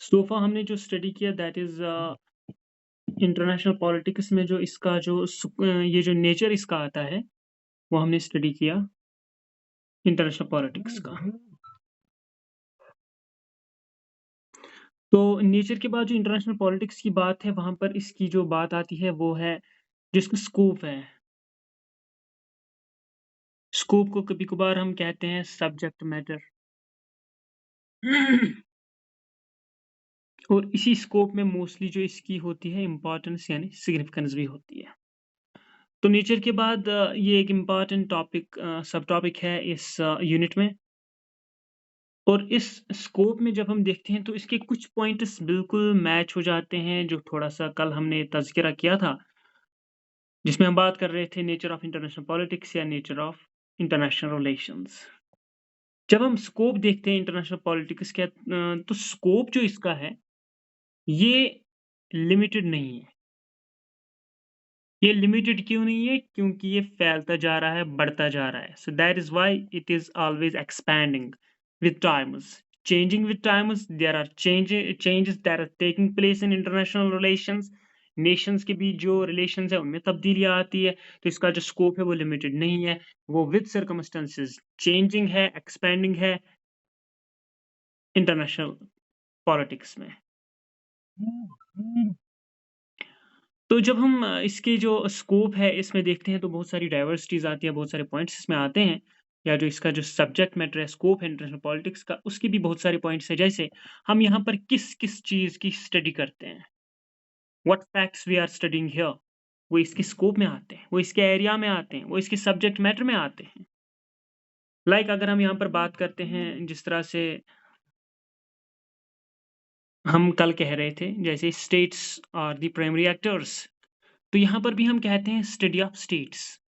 Sofa हमने जो study किया दैट इज इंटरनेशनल पॉलिटिक्स में जो इसका ये जो नेचर इसका आता है वो हमने स्टडी किया इंटरनेशनल पॉलिटिक्स का। तो नेचर के बाद जो इंटरनेशनल पॉलिटिक्स की बात है वहां पर इसकी जो बात आती है वो है जिसका स्कोप है। स्कोप को कभी कभार हम कहते हैं सब्जेक्ट मैटर और इसी स्कोप में मोस्टली जो इसकी होती है इम्पोर्टेंस यानी सिग्निफिकेंस भी होती है। तो नेचर के बाद ये एक इम्पॉर्टेंट टॉपिक सब टॉपिक है इस यूनिट में। और इस स्कोप में जब हम देखते हैं तो इसके कुछ पॉइंट्स बिल्कुल मैच हो जाते हैं जो थोड़ा सा कल हमने तज़किरा किया था, जिसमें हम बात कर रहे थे नेचर ऑफ इंटरनेशनल पॉलिटिक्स या नेचर ऑफ इंटरनेशनल रिलेशंस। जब हम स्कोप देखते हैं इंटरनेशनल पॉलिटिक्स का तो स्कोप जो इसका है ये लिमिटेड नहीं है। ये लिमिटेड क्यों नहीं है? क्योंकि ये फैलता जा रहा है, बढ़ता जा रहा है। So that is why it is always expanding with times, changing with times. There are changes that are taking place in international relations. Nations के बीच जो रिलेशंस है उनमें तब्दीलियां आती है, तो इसका जो स्कोप है वो लिमिटेड नहीं है, वो विद सर्कमस्टेंसेस चेंजिंग है, एक्सपेंडिंग है इंटरनेशनल पॉलिटिक्स में। तो जब हम इसके जो स्कोप है इसमें देखते हैं तो बहुत सारी डाइवर्सिटीज आती है, बहुत सारे पॉइंट्स इसमें आते हैं, या जो इसका जो सब्जेक्ट मैटर है स्कोप है इंटरनेशनल पॉलिटिक्स का उसके भी बहुत सारे पॉइंट्स है। जैसे हम यहाँ पर किस किस चीज़ की स्टडी करते हैं, what facts we are studying here, वो इसके स्कोप में आते हैं, वो इसके एरिया में आते हैं, वो इसके सब्जेक्ट मैटर में आते हैं। लाइक अगर हम यहाँ पर बात करते हैं जिस तरह से हम कल कह रहे थे, जैसे states are the primary actors, तो यहाँ पर भी हम कहते हैं study of states,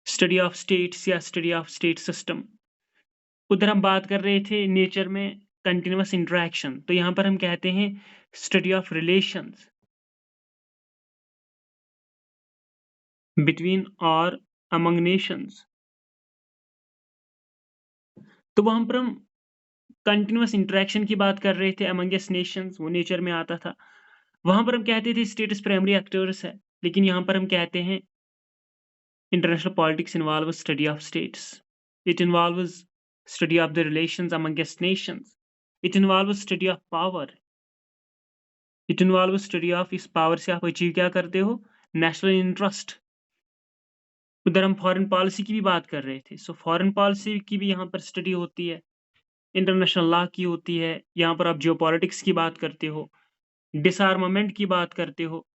study of states या स्टडी ऑफ स्टेट सिस्टम। उधर हम बात कर रहे थे नेचर में कंटिन्यूअस इंटरेक्शन, तो यहाँ पर हम कहते हैं स्टडी ऑफ रिलेशंस बिटवीन और अमंग नेशंस। तो वहां पर हम कंटिन्यूअस इंटरेक्शन की बात कर रहे थे अमंगेस्ट नेशंस, वो नेचर में आता था। वहां पर हम कहते थे स्टेट्स प्राइमरी एक्टर्स है, लेकिन यहाँ पर हम कहते हैं international politics involves study of states. It involves study of the relations amongst nations. It involves study of power. It involves study of इस पावर से आप अचीव क्या करते हो, नेशनल इंटरेस्ट। उधर हम फॉरेन पॉलिसी की भी बात कर रहे थे, सो फॉरेन पॉलिसी की भी यहाँ पर स्टडी होती है, इंटरनेशनल लॉ की होती है। यहाँ पर आप जियोपॉलिटिक्स की बात करते हो, डिसआर्मामेंट की बात करते हो,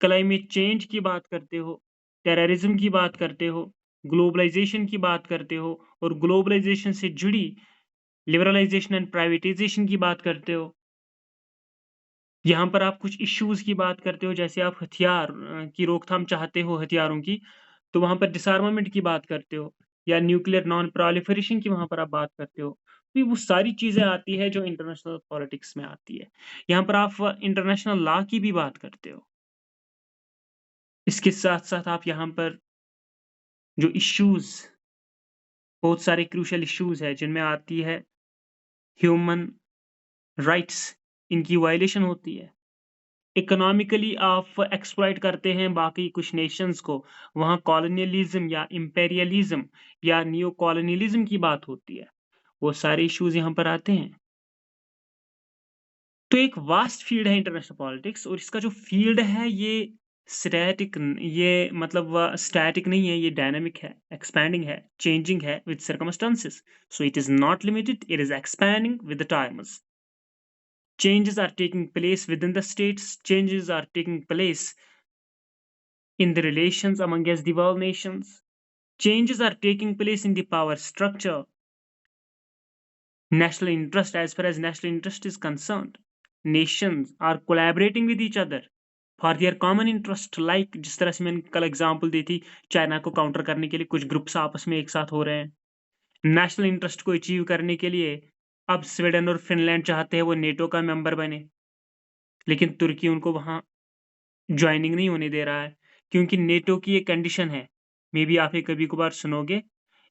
क्लाइमेट चेंज की बात करते हो, टेररिज्म की बात करते हो, ग्लोबलाइजेशन की बात करते हो, और ग्लोबलाइजेशन से जुड़ी लिबरलाइजेशन एंड प्राइवेटाइजेशन की बात करते हो। यहाँ पर आप कुछ इश्यूज़ की बात करते हो, जैसे आप हथियार की रोकथाम चाहते हो हथियारों की, तो वहाँ पर डिसआर्मामेंट की बात करते हो, या न्यूक्लियर नॉन प्रोलिफरेशन की वहाँ पर आप बात करते हो। तो ये वो सारी चीज़ें आती है जो इंटरनेशनल पॉलिटिक्स में आती है। यहाँ पर आप इंटरनेशनल लॉ की भी बात करते हो। इसके साथ-साथ आप यहाँ पर जो इश्यूज़, बहुत सारे क्रूशियल इश्यूज़ हैं जिनमें आती है ह्यूमन राइट्स, इनकी वायलेशन होती है। इकोनॉमिकली आप एक्सप्लॉइट करते हैं बाकी कुछ नेशंस को, वहाँ कॉलोनियलिज़्म या इम्पेरियलिज़्म या नियो कॉलोनियलिज़्म की बात होती है। वो सारे इश्यूज़ यहाँ पर आते हैं। तो एक वास्ट फील्ड है इंटरनेशनल पॉलिटिक्स, और इसका जो फील्ड है ये स्टैटिक नहीं है, ये डायनामिक है, एक्सपैंडिंग है, चेंजिंग है with circumstances. So it is not limited, it is expanding with the times. Changes are taking place within the states, changes are taking place in the relations amongst the world nations, changes are taking place in the power structure, national interest. As far as national interest is concerned, nations are collaborating with each other for their common interest, like जिस तरह से मैंने कल example दी थी, China को counter करने के लिए कुछ ग्रुप्स आपस में एक साथ हो रहे हैं। नेशनल इंटरेस्ट को अचीव करने के लिए अब स्वीडन और फिनलैंड चाहते हैं वो नेटो का मेंबर बने, लेकिन तुर्की उनको वहां ज्वाइनिंग नहीं होने दे रहा है, क्योंकि नेटो की एक कंडीशन है, मे बी आप ये कभी कभार सुनोगे।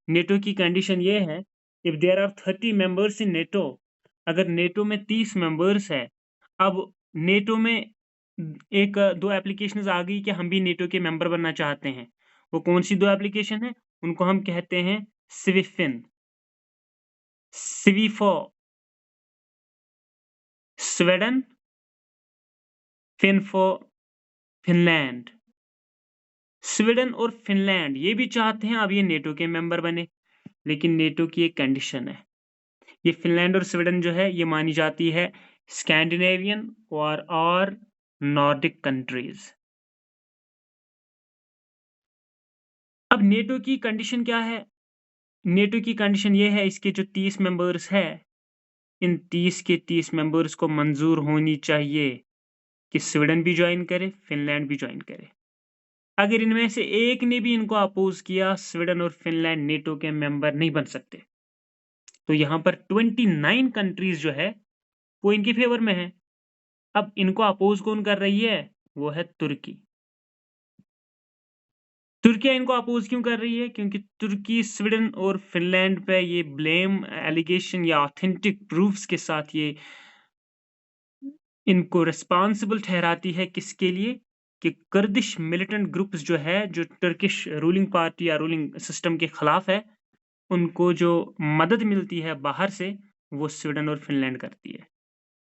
नेटो की कंडीशन ये है, if there are 30 members in NATO, अगर नेटो में 30 मेंबर्स है, अब नेटो में एक 2 एप्लीकेशंस आ गई कि हम भी नेटो के मेंबर बनना चाहते हैं। वो कौन-सी 2 एप्लीकेशन है? उनको हम कहते हैं स्विफ़िन, स्वीफ़ो, स्वीडन, फिनफ़ो, फ़िनलैंड। स्वीडन और फ़िनलैंड ये भी चाहते हैं अब ये नेटो के मेंबर बने, लेकिन नेटो की एक कंडीशन है। ये फ़िनलैंड और स्वीडन जो है ये मानी जाती है स्कैंडिनेवियन और नॉर्डिक कंट्रीज़। अब नेटो की कंडीशन क्या है? नेटो की कंडीशन ये है इसके जो 30 मेंबर्स हैं, इन 30 के 30 मेंबर्स को मंज़ूर होनी चाहिए कि स्वीडन भी जॉइन करे, फ़िनलैंड भी जॉइन करे। अगर इनमें से एक ने भी इनको अपोज़ किया, स्वीडन और फ़िनलैंड नेटो के मेंबर नहीं बन सकते। तो यहाँ पर 29 कंट्रीज़ जो है, वो इनके फ़ेवर में है। अब इनको अपोज़ कौन कर रही है? वो है तुर्की। तुर्किया इनको अपोज़ क्यों कर रही है? क्योंकि तुर्की स्वीडन और फ़िनलैंड पे ये ब्लेम एलिगेशन या ऑथेंटिक प्रूफ्स के साथ ये इनको रिस्पॉन्सिबल ठहराती है किसके लिए? कि कुर्दिश मिलिटेंट ग्रुप्स जो है, जो टर्किश रूलिंग पार्टी या रूलिंग सिस्टम के खिलाफ है, उनको जो मदद मिलती है बाहर से, वो स्वीडन और फ़िनलैंड करती है।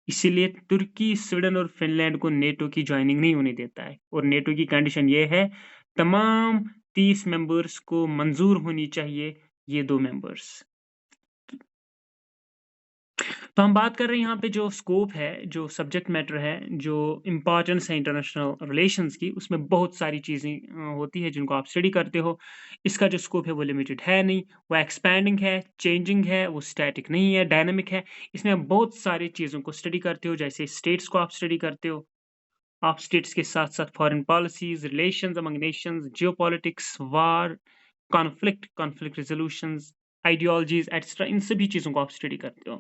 इसीलिए तुर्की, स्वीडन और फ़िनलैंड को नेटो की जॉइनिंग नहीं होने देता है और नेटो की कंडीशन ये है, तमाम 30 मेंबर्स को मंज़ूर होनी चाहिए ये 2 मेंबर्स। तो हम बात कर रहे हैं यहाँ पे जो स्कोप है, जो सब्जेक्ट मैटर है, जो इम्पोर्टेंस है इंटरनेशनल रिलेशंस की, उसमें बहुत सारी चीज़ें होती हैं जिनको आप स्टडी करते हो। इसका जो स्कोप है वो लिमिटेड है नहीं, वो एक्सपैंडिंग है, चेंजिंग है, वो स्टैटिक नहीं है, डायनामिक है। इसमें आप बहुत सारी चीज़ों को स्टडी करते हो, जैसे स्टेट्स को आप स्टडी करते हो। आप स्टेट्स के साथ-साथ foreign policies, relations among nations, geopolitics, war, conflict resolutions, ideologies etcetera इन सभी चीज़ों को आप स्टडी करते हो।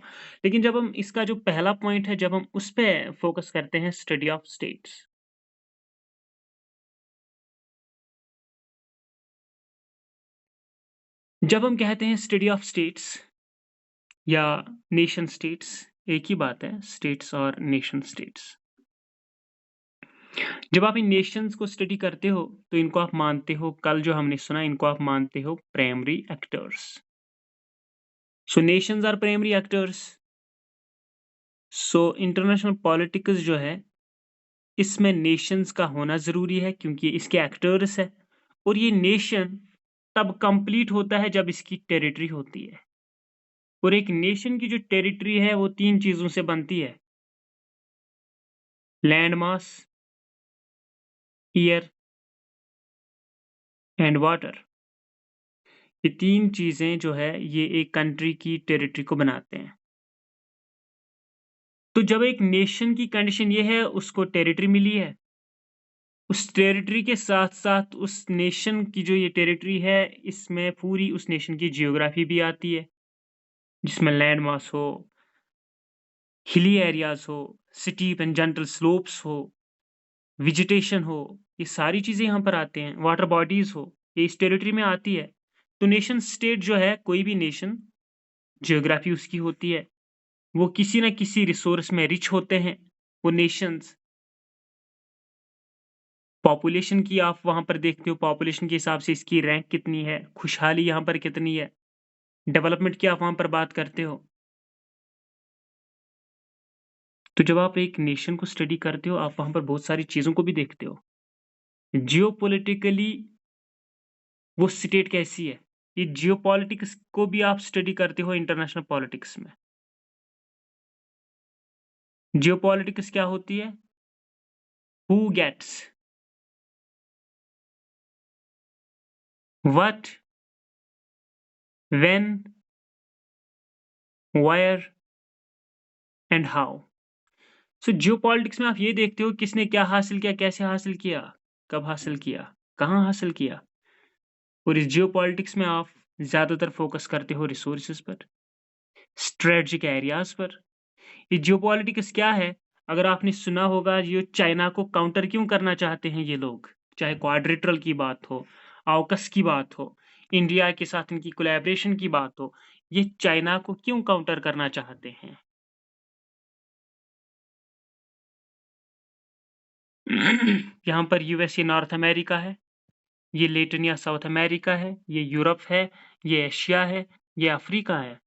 लेकिन जब हम इसका जो पहला पॉइंट है, जब हम उस पे फ़ोकस करते हैं स्टडी ऑफ स्टेट्स। जब हम कहते हैं स्टडी ऑफ स्टेट्स या नेशन स्टेट्स, एक ही बात है स्टेट्स और नेशन स्टेट्स। जब आप इन नेशंस को स्टडी करते हो, तो इनको आप मानते हो कल जो हमने सुना इनको आप मानते हो primary actors. So nations are primary actors. So international politics जो है, इसमें नेशंस का होना ज़रूरी है क्योंकि इसके एक्टर्स हैं और ये नेशन तब कंप्लीट होता है जब इसकी टेरिटरी होती है और एक नेशन की जो टेरिटरी है वो 3 चीज़ों से बनती है, land mass, air and water. ये 3 चीज़ें जो है ये एक कंट्री की टेरिटरी को बनाते हैं। तो जब एक नेशन की कंडीशन ये है उसको टेरिटरी मिली है, उस टेरिटरी के साथ-साथ उस नेशन की जो ये टेरिटरी है इसमें पूरी उस नेशन की जियोग्राफी भी आती है, जिसमें लैंड मास हो, हिली एरियाज़ हो, स्टीप एंड जेंटल स्लोप्स हो, वेजिटेशन हो, ये सारी चीज़ें यहाँ पर आते हैं, वाटर बॉडीज़ हो, ये इस टेरिटरी में आती है। तो नेशन स्टेट जो है, कोई भी नेशन, जियोग्राफी उसकी होती है, वो किसी न किसी रिसोर्स में रिच होते हैं, वो नेशंस। पॉपुलेशन की आप वहाँ पर देखते हो, पॉपुलेशन के हिसाब से इसकी रैंक कितनी है, खुशहाली यहाँ पर कितनी है, डेवलपमेंट की आप वहाँ पर बात करते हो। तो जब आप एक नेशन को स्टडी करते हो, आप वहाँ पर बहुत सारी चीज़ों को भी देखते हो। जियोपॉलिटिकली वो स्टेट कैसी है, ये जियोपॉलिटिक्स को भी आप स्टडी करते हो इंटरनेशनल पॉलिटिक्स में। जियोपॉलिटिक्स क्या होती है? Who gets, what, when, where and how. So geopolitics में आप ये देखते हो किसने क्या हासिल किया, कैसे हासिल किया, कब हासिल किया, कहाँ हासिल किया। और इस जियोपॉलिटिक्स में आप ज़्यादातर फ़ोकस करते हो रिसोर्सेज़ पर, स्ट्रेटेजिक एरियाज़ पर। ये जियोपॉलिटिक्स क्या है? अगर आपने सुना होगा ये चाइना को काउंटर क्यों करना चाहते हैं ये लोग, चाहे क्वाड्रिलेटरल की बात हो, AUKUS की बात हो, इंडिया के साथ इनकी कोलैबोरेशन की बात हो, ये चाइना को क्यों काउंटर करना चाहते हैं? यहाँ पर यूएस ये नॉर्थ अमेरिका है, ये लेटिन या साउथ अमेरिका है, ये यूरोप है, ये एशिया है, ये अफ्रीका है।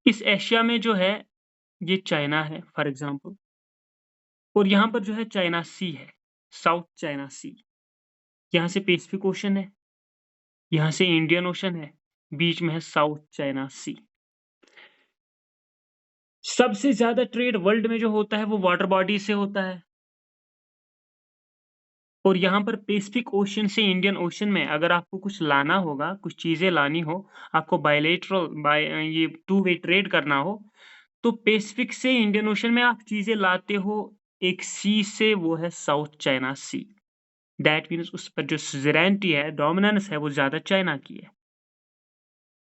इस एशिया में जो है ये चाइना है फॉर एग्ज़ाम्पल, और यहाँ पर जो है चाइना सी है, साउथ चाइना सी। यहाँ से पैसिफिक ओशन है, यहाँ से इंडियन ओशन है, बीच में है साउथ चाइना सी। सबसे ज़्यादा ट्रेड वर्ल्ड में जो होता है वो वाटर बॉडी से होता है। और यहाँ पर पैसिफिक ओशन से इंडियन ओशन में अगर आपको कुछ लाना होगा, कुछ चीज़ें लानी हो, आपको ये टू वे ट्रेड करना हो, तो पैसिफिक से इंडियन ओशन में आप चीज़ें लाते हो एक सी से, वो है South China Sea. That means उस पर जो सुज़ेरेनिटी है, डोमिनेंस है, वो ज़्यादा चाइना की है।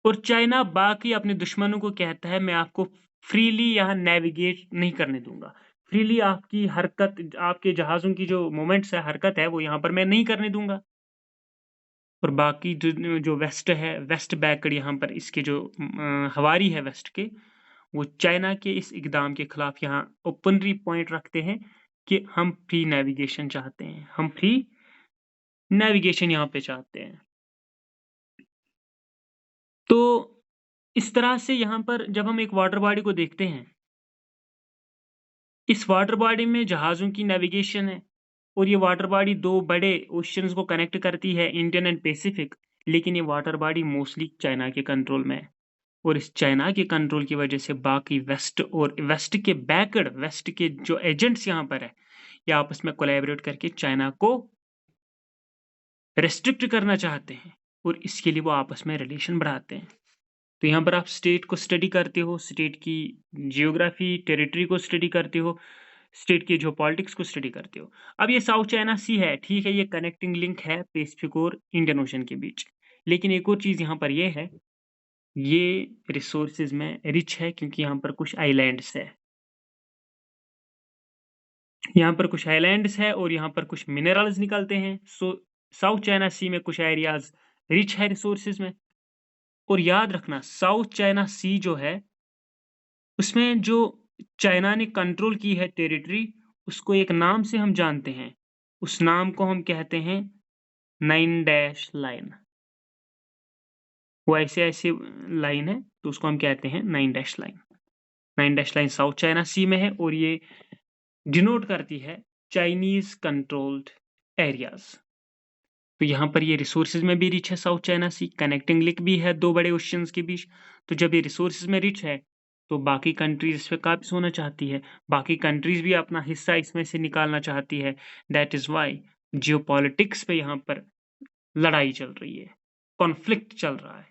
और चाइना बाकी अपने दुश्मनों को कहता है मैं आपको फ्रीली यहाँ नेविगेट नहीं करने दूँगा। फ्रीली आपकी हरकत, आपके जहाज़ों की जो मूवमेंट्स है, हरकत है, वो यहाँ पर मैं नहीं करने दूँगा। और बाकी जो जो वेस्ट है, वेस्ट बैकवर्ड यहाँ पर इसके जो हवारी है वेस्ट के, वो चाइना के इस इक़दाम के खिलाफ यहाँ ओपनली पॉइंट रखते हैं कि हम फ्री नेविगेशन चाहते हैं, हम फ्री नेविगेशन यहाँ पे चाहते हैं। तो इस तरह से यहाँ पर जब हम एक वाटर बॉडी को देखते हैं, इस वाटर बॉडी में जहाज़ों की नेविगेशन है, और ये वाटर बॉडी 2 बड़े ओशियंस को कनेक्ट करती है, इंडियन एंड पैसिफिक, लेकिन ये वाटर बॉडी मोस्टली चाइना के कंट्रोल में है। और इस चाइना के कंट्रोल की वजह से बाकी वेस्ट और वेस्ट के बैकवर्ड, वेस्ट के जो एजेंट्स यहाँ पर है, ये आपस में कोलैबोरेट करके चाइना को रिस्ट्रिक्ट करना चाहते हैं, और इसके लिए वो आपस में रिलेशन बढ़ाते हैं। तो यहाँ पर आप स्टेट को स्टडी करते हो, स्टेट की जियोग्राफी, टेरिटरी को स्टडी करते हो, स्टेट की जियोपॉलिटिक्स को स्टडी करते हो। अब ये साउथ चाइना सी है, ठीक है, ये कनेक्टिंग लिंक है पैसिफिक और इंडियन ओशन के बीच। लेकिन एक और चीज़ यहाँ पर ये है, ये रिसोर्सेज़ में रिच है क्योंकि यहाँ पर कुछ आइलैंड्स है। यहाँ पर कुछ आइलैंड्स है और यहाँ पर कुछ मिनरल्स निकलते हैं। सो साउथ चाइना सी में कुछ एरियाज़ रिच है रिसोर्सेज़ में। और याद रखना साउथ चाइना सी जो है, उसमें जो चाइना ने कंट्रोल की है टेरिटरी, उसको एक नाम से हम जानते हैं। उस नाम को हम कहते हैं 9 डैश लाइन। वो ऐसे-ऐसे लाइन है, तो उसको हम कहते हैं 9 dash line. 9 dash line south China sea में है और ये डिनोट करती है चाइनीज़ कंट्रोल्ड एरियाज़। तो यहाँ पर ये रिसोर्सेज़ में भी रिच है साउथ चाइना सी, कनेक्टिंग लिंक भी है 2 बड़े ओशियंस के बीच। तो जब ये रिसोर्सेज़ में रिच है, तो बाकी कंट्रीज़ इस पे काबिज़ होना चाहती है। बाकी कंट्रीज़ भी अपना हिस्सा इसमें से निकालना चाहती है। दैट इज़ व्हाई जियोपॉलिटिक्स पे यहाँ पर लड़ाई चल रही है, कॉन्फ्लिक्ट चल रहा है।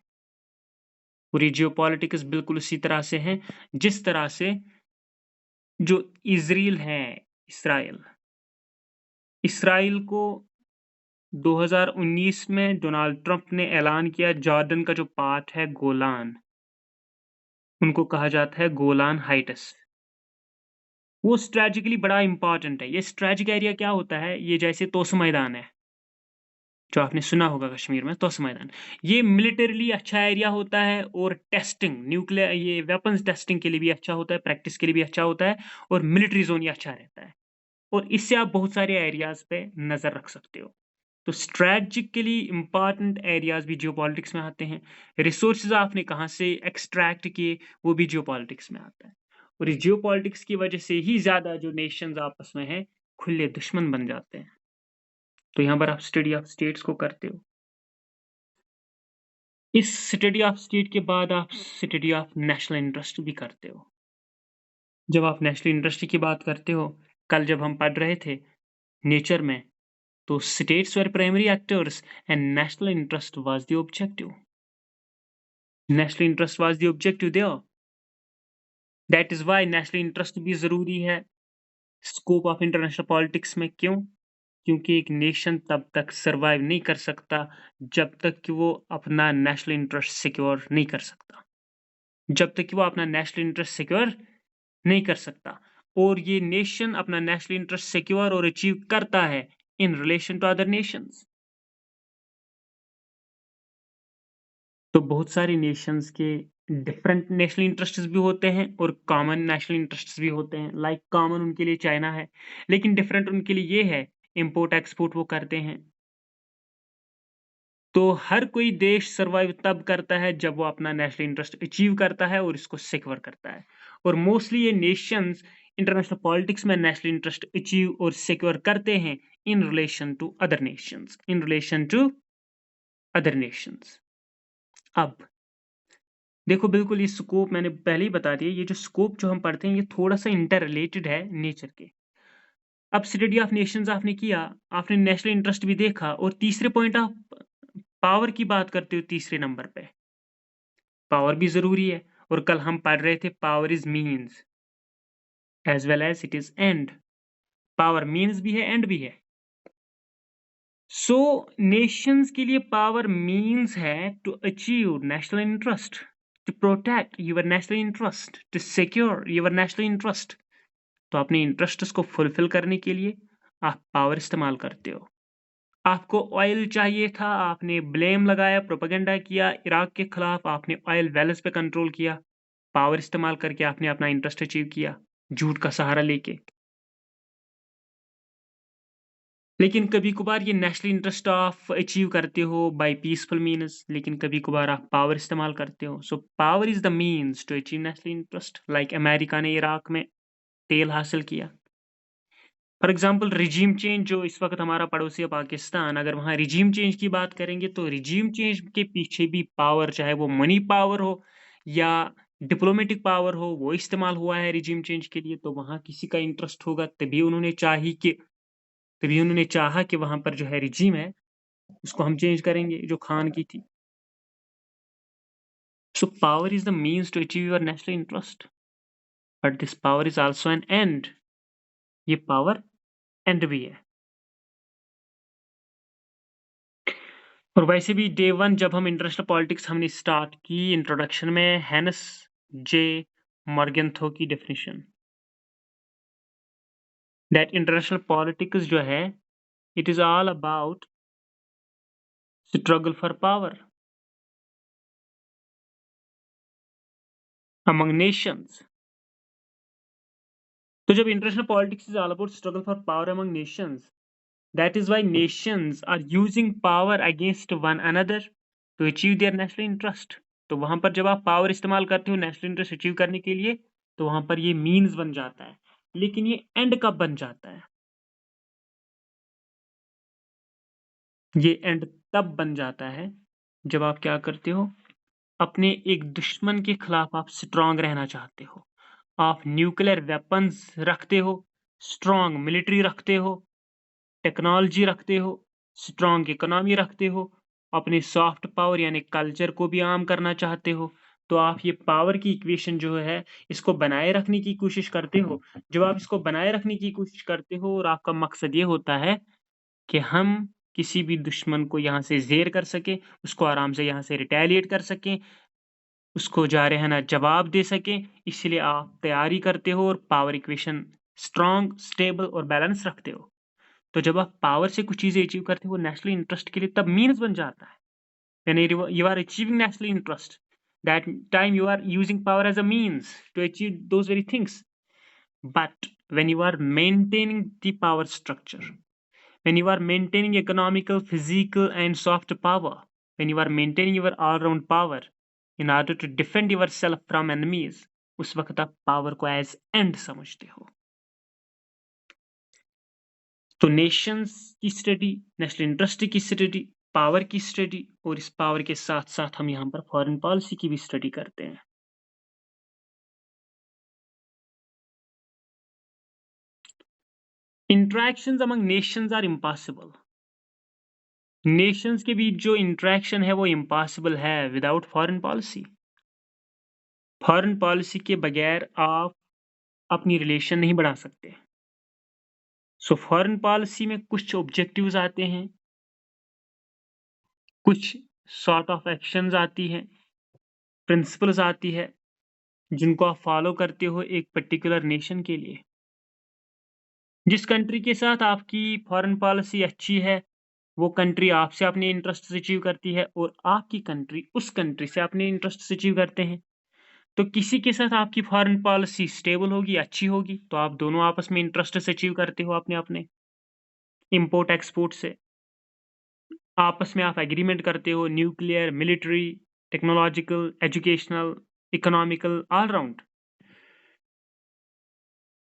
और ये जियोपॉलिटिक्स बिल्कुल उसी तरह से है, जिस तरह से जो इज़राइल है, इसराइल, इसराइल को 2019 में डोनाल्ड ट्रंप ने ऐलान किया जॉर्डन का जो पार्ट है गोलान, उनको कहा जाता है गोलान हाइट्स। वो स्ट्रैटेजिकली बड़ा इम्पोर्टेंट है। ये स्ट्रैटेजिक एरिया क्या होता है, ये जैसे तोश मैदान है, जो आपने सुना होगा कश्मीर में तोश मैदान। ये मिलिटरीली अच्छा एरिया होता है और टेस्टिंग, न्यूक्लियर ये वेपन्स टेस्टिंग के लिए भी अच्छा होता है, प्रैक्टिस के लिए भी अच्छा होता है, और मिलिट्री ज़ोन ये अच्छा रहता है। और इससे आप बहुत सारे एरियाज़ पे नज़र रख सकते हो। तो स्ट्रैटेजिकली इम्पोर्टेंट एरियाज़ भी जियोपॉलिटिक्स में आते हैं। रिसोर्सेज़ आपने कहाँ से एक्सट्रैक्ट किए, वो भी जियोपॉलिटिक्स में आता है। और इस जियोपॉलिटिक्स की वजह से ही ज़्यादा जो नेशंस आपस में हैं, खुले दुश्मन बन जाते हैं। तो यहाँ पर आप स्टडी ऑफ स्टेट्स को करते हो। इस स्टडी ऑफ स्टेट के बाद आप स्टडी ऑफ नेशनल इंटरेस्ट भी करते हो। जब आप नेशनल इंटरेस्ट की बात करते हो, कल जब हम पढ़ रहे थे नेचर में, तो states were primary actors and national interest was the objective. National interest was the objective there. That is why national interest भी ज़रूरी है scope of international politics में। क्यों? क्योंकि एक नेशन तब तक सर्वाइव नहीं कर सकता जब तक कि वो अपना नेशनल इंटरेस्ट सिक्योर नहीं कर सकता। जब तक कि वो अपना नेशनल इंटरेस्ट सिक्योर नहीं कर सकता। और ये नेशन अपना नेशनल इंटरेस्ट सिक्योर और अचीव करता है in relation to other nations. तो बहुत सारे नेशंस के डिफरेंट नेशनल इंटरेस्ट्स भी होते हैं और कॉमन नेशनल इंटरेस्ट्स भी होते हैं। लाइक कॉमन उनके लिए चाइना है, लेकिन डिफरेंट उनके लिए ये है, इम्पोर्ट एक्सपोर्ट वो करते हैं। तो हर कोई देश सर्वाइव तब करता है जब वो अपना नेशनल इंटरेस्ट अचीव करता है और इसको सिक्योर करता है। और मोस्टली ये नेशंस इंटरनेशनल पॉलिटिक्स में नेशनल इंटरेस्ट अचीव और सिक्योर करते हैं in relation to other nations, in relation to other nations. अब देखो, बिल्कुल ये स्कोप मैंने पहले ही बता दिया, ये जो स्कोप जो हम पढ़ते हैं ये थोड़ा सा इंटर रिलेटेड है नेचर के। अब स्टडी ऑफ नेशंस आपने किया, आपने नेशनल इंटरेस्ट भी देखा, और तीसरे पॉइंट आप पावर की बात करते हो तीसरे नंबर पे। पावर भी जरूरी है, और कल हम पढ़ रहे थे power is means as well as it is end. Power means भी है, एंड भी है। सो नेशंस के लिए पावर मीन्स है to achieve national interest, to protect your national interest, to secure your national interest. तो अपने इंटरेस्ट को फुलफिल करने के लिए आप पावर इस्तेमाल करते हो। आपको ऑयल चाहिए था, आपने ब्लेम लगाया, प्रोपेगेंडा किया इराक के खिलाफ, आपने ऑयल वेल्स पे कंट्रोल किया, पावर इस्तेमाल करके आपने अपना इंटरेस्ट अचीव किया, झूठ का सहारा लेके। लेकिन कभी कभार ये नेशनल इंटरेस्ट आप अचीव करते हो बाय पीसफुल मीन्स, लेकिन कभी कभार आप पावर इस्तेमाल करते हो। So power is the means to achieve national interest. Like America ने इराक में तेल हासिल किया। फॉर एग्जाम्पल रिजीम चेंज, जो इस वक्त हमारा पड़ोसी है पाकिस्तान, अगर वहाँ रिजीम चेंज की बात करेंगे तो रिजीम चेंज के पीछे भी पावर, चाहे वो मनी पावर हो या डिप्लोमेटिक पावर हो, वो इस्तेमाल हुआ है रिजीम चेंज के लिए। तो वहाँ किसी का इंटरेस्ट होगा, तभी उन्होंने चाहा कि वहाँ पर जो है रिजीम है उसको हम चेंज करेंगे, जो खान की थी। So power is the means to achieve your national interest, but this power is also an end. ये पावर एंड भी है। और वैसे भी डे वन जब हम इंटरनेशनल पॉलिटिक्स हमने स्टार्ट की, इंट्रोडक्शन में हैनस जे मॉर्गेंथो की डेफिनेशन, दैट इंटरनेशनल पॉलिटिक्स जो है it is all about struggle for power among nations. तो जब international politics is all about struggle for power among nations, that is why nations are using power against one another to achieve their national interest. तो वहां पर जब आप power इस्तेमाल करते हो नेशनल इंटरेस्ट अचीव करने के लिए, तो वहां पर ये मीन्स बन जाता है। लेकिन ये एंड कब बन जाता है? ये एंड तब बन जाता है जब आप क्या करते हो, अपने एक दुश्मन के खिलाफ आप स्ट्रांग रहना चाहते हो, आप न्यूक्लियर वेपन्स रखते हो, स्ट्रांग मिलिट्री रखते हो, टेक्नोलॉजी रखते हो, स्ट्रांग इकोनॉमी रखते हो, अपने सॉफ्ट पावर यानी कल्चर को भी आम करना चाहते हो। तो आप ये पावर की इक्वेशन जो है इसको बनाए रखने की कोशिश करते हो। जब आप इसको बनाए रखने की कोशिश करते हो और आपका मकसद ये होता है कि हम किसी भी दुश्मन को यहाँ से ज़ेर कर सकें, उसको आराम से यहाँ से रिटेलिएट कर सकें, उसको जारहाना जवाब दे सकें, इसलिए आप तैयारी करते हो और पावर इक्वेशन स्ट्रॉन्ग, स्टेबल और बैलेंस रखते हो। तो जब आप पावर से कुछ चीज़ें अचीव करते हो नेशनल इंटरेस्ट के लिए, तब मीन्स बन जाता है। When you are achieving national interest, that time you are using power as a means to achieve those very things. But when you are maintaining the power structure, when you are maintaining economical, physical, and soft power, when you are maintaining your all-round power in order to defend yourself from enemies, उस वक्त आप power को as and समझते हो। तो Nations की study, national interest की study, power की स्टडी, और इस पावर के साथ साथ हम यहाँ पर फॉरेन पॉलिसी की भी स्टडी करते हैं। Interactions among nations are impossible. Nations के बीच जो इंटरेक्शन है वो इम्पॉसिबल है without foreign policy. Foreign policy के बगैर आप अपनी रिलेशन नहीं बढ़ा सकते। सो फॉरेन पॉलिसी में कुछ ऑब्जेक्टिव्स आते हैं, कुछ सॉर्ट ऑफ एक्शंस आती हैं, प्रिंसिपल्स आती है, जिनको आप फॉलो करते हो एक पर्टिकुलर नेशन के लिए। जिस कंट्री के साथ आपकी फॉरेन पॉलिसी अच्छी है, वो कंट्री आपसे अपने इंटरेस्ट अचीव करती है और आपकी कंट्री उस कंट्री से अपने इंटरेस्ट अचीव करते हैं। तो किसी के साथ आपकी फॉरेन पॉलिसी स्टेबल होगी, अच्छी होगी, तो आप दोनों आपस में इंटरेस्ट्स अचीव करते हो अपने-अपने, इम्पोर्ट एक्सपोर्ट से। आपस में आप एग्रीमेंट करते हो nuclear, military, technological, educational, economical, all round.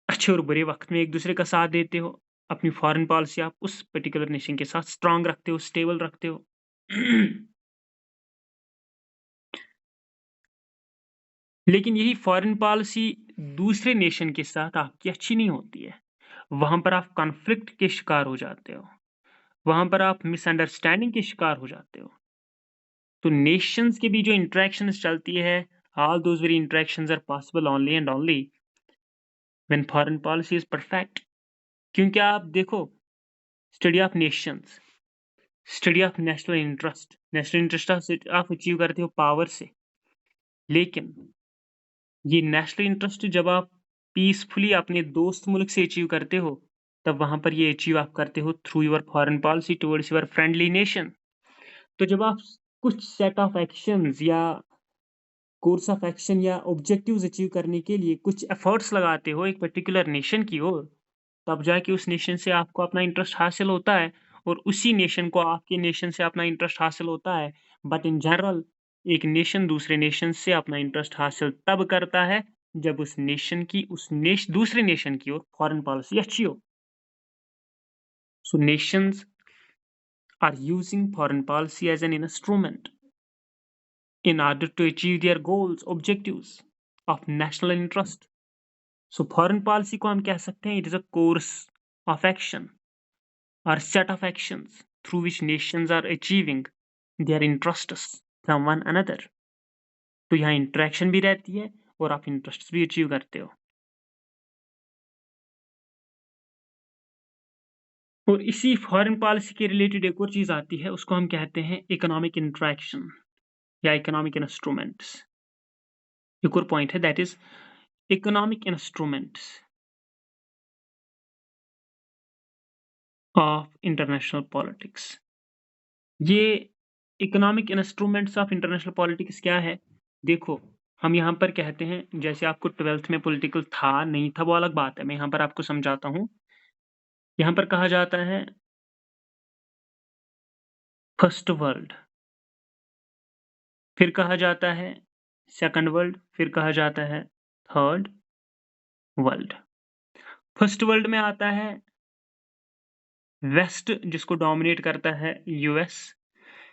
अच्छे और बुरे वक़्त में एक-दूसरे का साथ देते हो। अपनी फॉरेन पॉलिसी आप उस पर्टिकुलर नेशन के साथ स्ट्रॉन्ग रखते हो, स्टेबल रखते हो। लेकिन यही फॉरेन पॉलिसी दूसरे नेशन के साथ आपकी अच्छी नहीं होती है। वहाँ पर आप कॉन्फ्लिक्ट के शिकार हो जाते हो। वहाँ पर आप मिसअंडरस्टैंडिंग के शिकार हो जाते हो। तो नेशंस के बीच जो इंटरैक्शंस चलती है, all those very interactions are possible only and only when foreign policy is perfect. क्योंकि आप देखो, study of nations, study of national interest आप अचीव करते हो पावर से। लेकिन ये नेशनल इंटरेस्ट जब आप पीसफुली अपने दोस्त मुल्क से अचीव करते हो, तब वहाँ पर ये अचीव आप करते हो through your foreign policy towards your friendly nation. तो जब आप कुछ सेट ऑफ एक्शंस या कोर्स ऑफ एक्शन या ऑब्जेक्टिव्स अचीव करने के लिए कुछ एफर्ट्स लगाते हो एक पर्टिकुलर नेशन की ओर, तब जाके उस नेशन से आपको अपना इंटरेस्ट हासिल होता है और उसी नेशन को आपके नेशन से अपना इंटरेस्ट हासिल होता है। बट इन जनरल एक नेशन दूसरे नेशन से अपना इंटरेस्ट हासिल तब करता है जब उस नेशन की दूसरे नेशन की ओर फॉरेन पॉलिसी अच्छी हो। So nations are using foreign policy as an instrument in order to achieve their goals, objectives of national interest. So foreign policy को हम कह सकते हैं it is a course of action or set of actions through which nations are achieving their interests from one another. तो यहाँ interaction भी रहती है और आप इंटरेस्ट भी अचीव करते हो। और इसी फॉरेन पॉलिसी के रिलेटेड एक और चीज आती है, उसको हम कहते हैं इकोनॉमिक इंटरेक्शन या इकोनॉमिक इंस्ट्रूमेंट्स। एक और पॉइंट है that is economic instruments of international politics. ये economic instruments of international politics क्या है? देखो, हम यहाँ पर कहते हैं, जैसे आपको 12th में पॉलिटिकल था, नहीं था, वो अलग बात है। मैं यहाँ पर आपको समझाता हूँ। यहाँ पर कहा जाता है फर्स्ट वर्ल्ड, फिर कहा जाता है सेकंड वर्ल्ड, फिर कहा जाता है थर्ड वर्ल्ड। फर्स्ट वर्ल्ड में आता है वेस्ट, जिसको डोमिनेट करता है यूएस।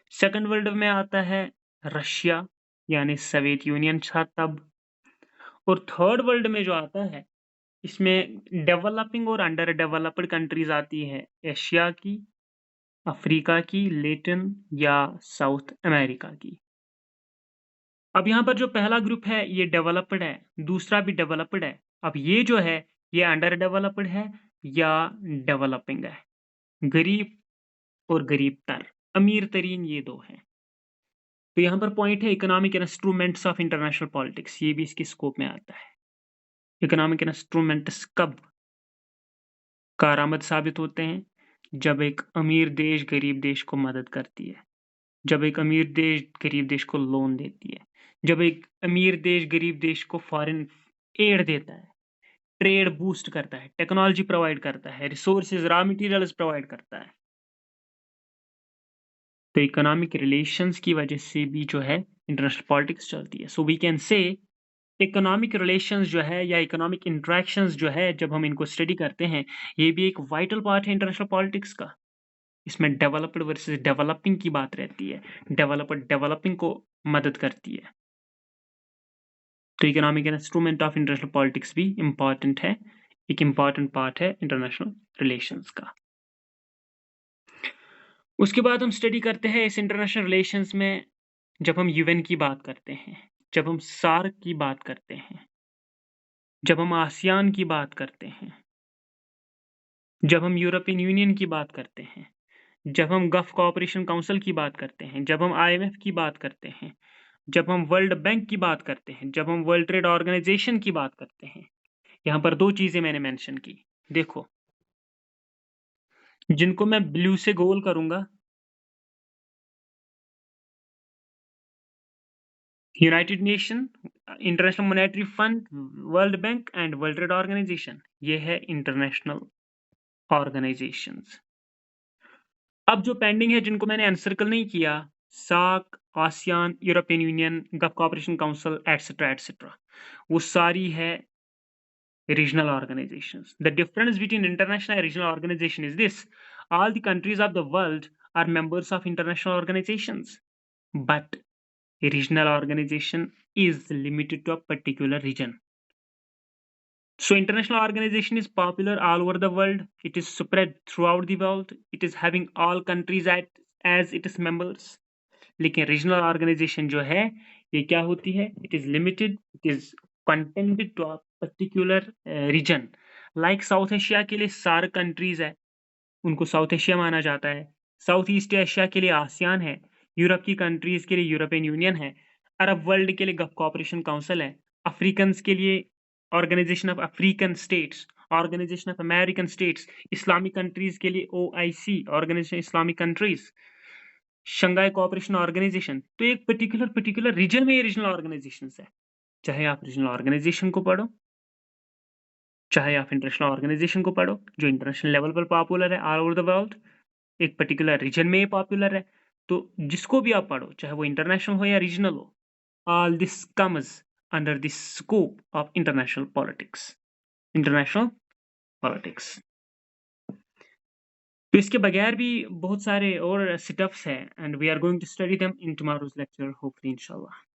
सेकंड वर्ल्ड में आता है रशिया, यानी सोवियत यूनियन था तब। और थर्ड वर्ल्ड में जो आता है, इसमें डेवलपिंग और अंडर डेवलप्ड कंट्रीज आती है, एशिया की, अफ्रीका की, लैटिन या साउथ अमेरिका की। अब यहाँ पर जो पहला ग्रुप है ये डेवलप्ड है, दूसरा भी डेवलप्ड है। अब ये जो है ये अंडर डेवलप्ड है या डेवलपिंग है। गरीब और गरीब तर, अमीर तरीन ये दो हैं। तो यहाँ पर पॉइंट है economic instruments of international politics, ये भी इसके स्कोप में आता है। इकोनॉमिक इंस्ट्रूमेंट्स कब कारआमद साबित होते हैं? जब एक अमीर देश गरीब देश को मदद करती है, जब एक अमीर देश गरीब देश को लोन देती है, जब एक अमीर देश गरीब देश को फॉरेन एड देता है, ट्रेड बूस्ट करता है, टेक्नोलॉजी प्रोवाइड करता है, रिसोर्सेज रॉ मटेरियल्स प्रोवाइड करता है। तो इकोनॉमिक रिलेशंस की वजह से भी जो है इंटरनेशनल पॉलिटिक्स चलती है। So we can say economic relations जो है या इकोनॉमिक इंटरेक्शंस जो है, जब हम इनको स्टडी करते हैं, ये भी एक वाइटल पार्ट है इंटरनेशनल पॉलिटिक्स का। इसमें डेवलप्ड वर्सेस डेवलपिंग की बात रहती है। डेवलप्ड डेवलपिंग को मदद करती है। तो economic instrument of international politics भी इंपॉर्टेंट है, एक इंपॉर्टेंट पार्ट है इंटरनेशनल रिलेशंस का। उसके बाद हम स्टडी करते हैं इस इंटरनेशनल रिलेशंस में, जब हम यूएन की बात करते हैं, जब हम सार्क की बात करते हैं, जब हम आसियान की बात करते हैं, जब हम यूरोपियन यूनियन की बात करते हैं, जब हम गल्फ कोऑपरेशन काउंसिल की बात करते हैं, जब हम आईएमएफ की बात करते हैं, जब हम वर्ल्ड बैंक की बात करते हैं, जब हम वर्ल्ड ट्रेड ऑर्गेनाइजेशन की बात करते हैं। यहाँ पर दो चीजें मैंने मेंशन की, देखो, जिनको मैं ब्लू से गोल करूंगा United Nation, International Monetary Fund, World Bank and World Trade Organisation, ये है इंटरनेशनल ऑर्गेनाइजेशंस। अब जो पेंडिंग है जिनको मैंने अनसर्कल नहीं किया, SAARC, ASEAN, European Union, Gulf Cooperation Council etcetera etcetera, वो सारी है regional organizations. The difference between international and regional organization is this: all the countries of the world are members of international organizations, but a regional organization is limited to a particular region. So international organization is popular all over the world. It is spread throughout the world. It is having all countries as its members. लेकिन regional organisation जो है ये क्या होती है? It is limited, it is contented to a particular region. Like South Asia के लिए SAARC countries है, उनको साउथ एशिया माना जाता है। साउथ ईस्ट एशिया के लिए आसियान है। यूरोप की कंट्रीज के लिए यूरोपियन यूनियन है। अरब वर्ल्ड के लिए गल्फ कोऑपरेशन काउंसिल है। अफ्रीकन के लिए Organisation of African States, Organisation of American States. Islamic countries के लिए OIC, Organisation Islamic Countries. Shanghai Cooperation Organisation. तो एक पर्टिकुलर रीजन में ये रीजनल ऑर्गेनाइजेशंस है। चाहे आप रीजनल ऑर्गेनाइजेशन को पढ़ो, चाहे आप इंटरनेशनल ऑर्गेनाइजेशन को पढ़ो, जो इंटरनेशनल लेवल पर पॉपुलर है ऑल ओवर द वर्ल्ड, एक पर्टिकुलर रीजन में ये पॉपुलर है। तो जिसको भी आप पढ़ो, चाहे वो इंटरनेशनल हो या रीजनल हो, all this comes under the scope of international politics. International politics. तो इसके बगैर भी बहुत सारे और सेटअप्स हैं, and we are going to study them in tomorrow's lecture hopefully इंशाल्लाह।